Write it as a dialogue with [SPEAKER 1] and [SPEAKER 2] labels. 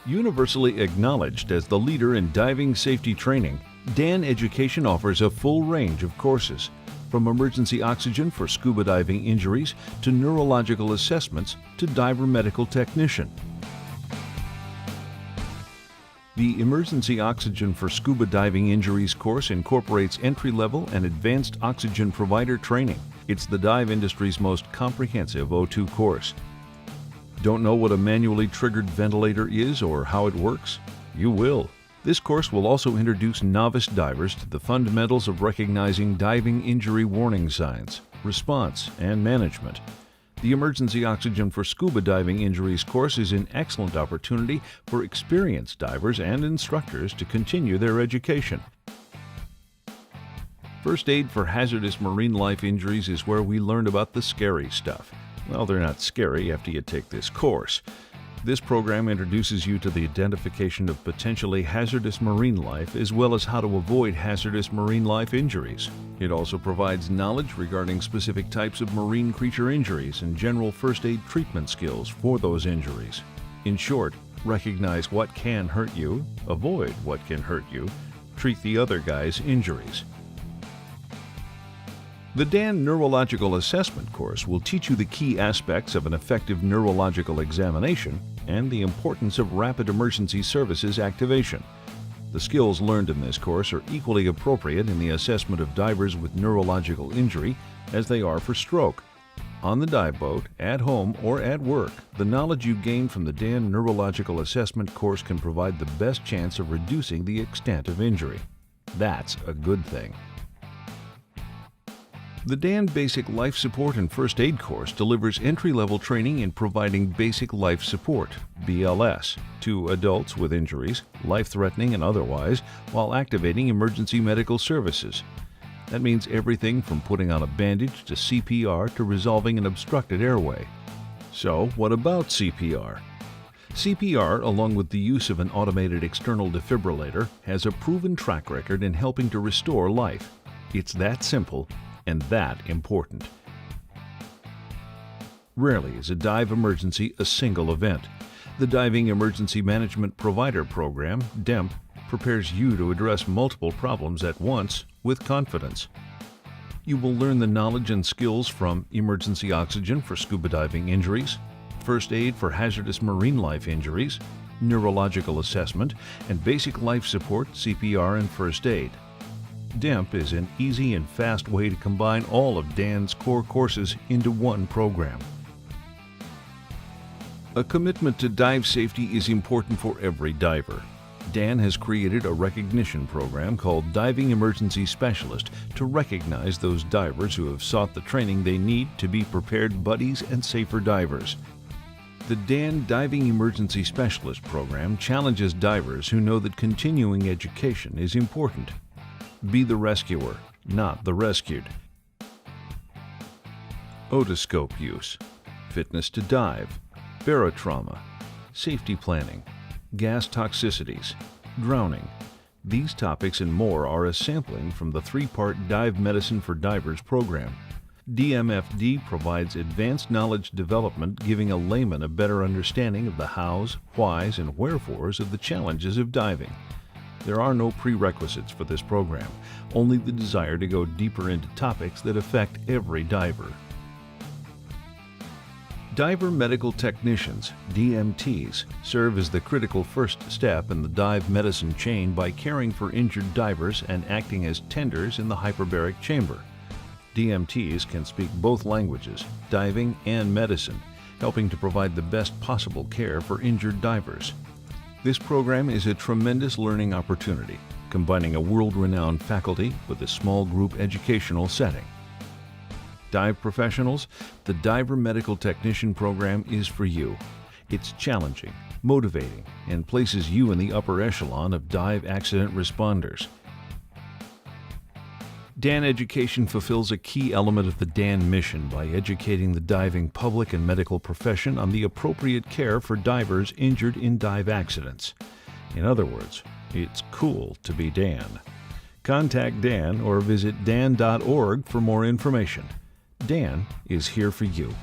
[SPEAKER 1] Universally acknowledged as the leader in diving safety training, DAN Education offers a full range of courses, from emergency oxygen for scuba diving injuries to neurological assessments to diver medical technician. The Emergency Oxygen for Scuba Diving Injuries course incorporates entry-level and advanced oxygen provider training. It's the dive industry's most comprehensive O2 course. Don't know what a manually triggered ventilator is or how it works? You will. This course will also introduce novice divers to the fundamentals of recognizing diving injury warning signs, response, and management. The Emergency Oxygen for Scuba Diving Injuries course is an excellent opportunity for experienced divers and instructors to continue their education. First Aid for Hazardous Marine Life Injuries is where we learn about the scary stuff. Well, they're not scary after you take this course. This program introduces you to the identification of potentially hazardous marine life as well as how to avoid hazardous marine life injuries. It also provides knowledge regarding specific types of marine creature injuries and general first aid treatment skills for those injuries. In short, recognize what can hurt you, avoid what can hurt you, treat the other guy's injuries. The DAN Neurological Assessment course will teach you the key aspects of an effective neurological examination and the importance of rapid emergency services activation. The skills learned in this course are equally appropriate in the assessment of divers with neurological injury as they are for stroke. On the dive boat, at home, or at work, the knowledge you gain from the DAN Neurological Assessment course can provide the best chance of reducing the extent of injury. That's a good thing. The DAN Basic Life Support and First Aid course delivers entry-level training in providing basic life support, BLS, to adults with injuries, life-threatening and otherwise, while activating emergency medical services. That means everything from putting on a bandage to CPR to resolving an obstructed airway. So, what about CPR? CPR, along with the use of an automated external defibrillator, has a proven track record in helping to restore life. It's that simple and that important. Rarely is a dive emergency a single event. The Diving Emergency Management Provider Program, DEMP, prepares you to address multiple problems at once with confidence. You will learn the knowledge and skills from emergency oxygen for scuba diving injuries, first aid for hazardous marine life injuries, neurological assessment, and basic life support, CPR, and first aid. DEMP is an easy and fast way to combine all of DAN's core courses into one program. A commitment to dive safety is important for every diver. DAN has created a recognition program called Diving Emergency Specialist to recognize those divers who have sought the training they need to be prepared buddies and safer divers. The DAN Diving Emergency Specialist program challenges divers who know that continuing education is important. Be the rescuer, not the rescued. Otoscope use, fitness to dive, barotrauma, safety planning, gas toxicities, drowning. These topics and more are a sampling from the three-part Dive Medicine for Divers program. DMFD provides advanced knowledge development, giving a layman a better understanding of the hows, whys, and wherefores of the challenges of diving. There are no prerequisites for this program, only the desire to go deeper into topics that affect every diver. Diver Medical Technicians, DMTs, serve as the critical first step in the dive medicine chain by caring for injured divers and acting as tenders in the hyperbaric chamber. DMTs can speak both languages, diving and medicine, helping to provide the best possible care for injured divers. This program is a tremendous learning opportunity, combining a world-renowned faculty with a small group educational setting. Dive professionals, the Diver Medical Technician program is for you. It's challenging, motivating, and places you in the upper echelon of dive accident responders. DAN Education fulfills a key element of the DAN mission by educating the diving public and medical profession on the appropriate care for divers injured in dive accidents. In other words, it's cool to be Dan. Contact Dan or visit dan.org for more information. Dan is here for you.